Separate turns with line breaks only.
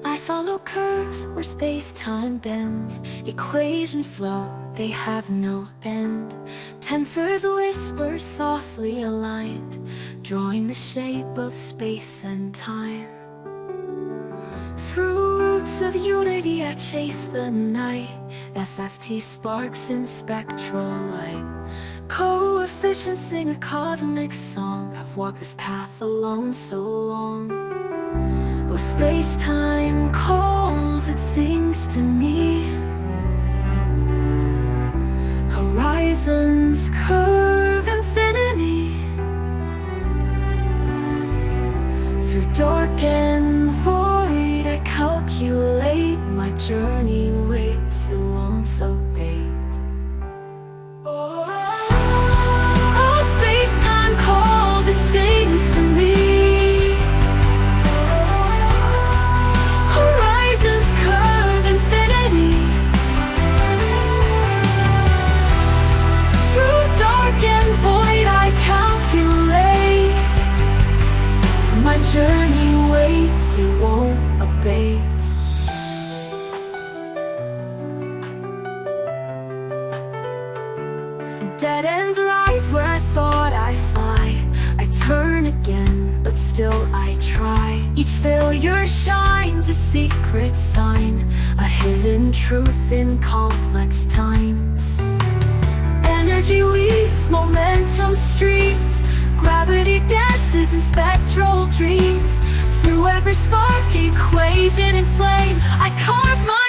I follow curves where space-time bends. Equations flow, they have no end. Tensors whisper softly aligned, drawing the shape of space and time. Through roots of unity I chase the night. FFT sparks in spectral light. Coefficients sing a cosmic song. I've walked this path alone so long. But space-time calls, it sings to me. Horizons curve infinity. Through dark and void I calculate. My journey waits, it won't abate. Oh, space-time calls, it sings to me. My journey waits, it won't abate. Dead ends rise where I thought I'd fly. I turn again, but still I try. Each failure shines a secret sign, a hidden truth in complex time. Energy weaves, momentum streams. Gravity dances in spectral dreams. Through every spark, equation, and flame, I carve my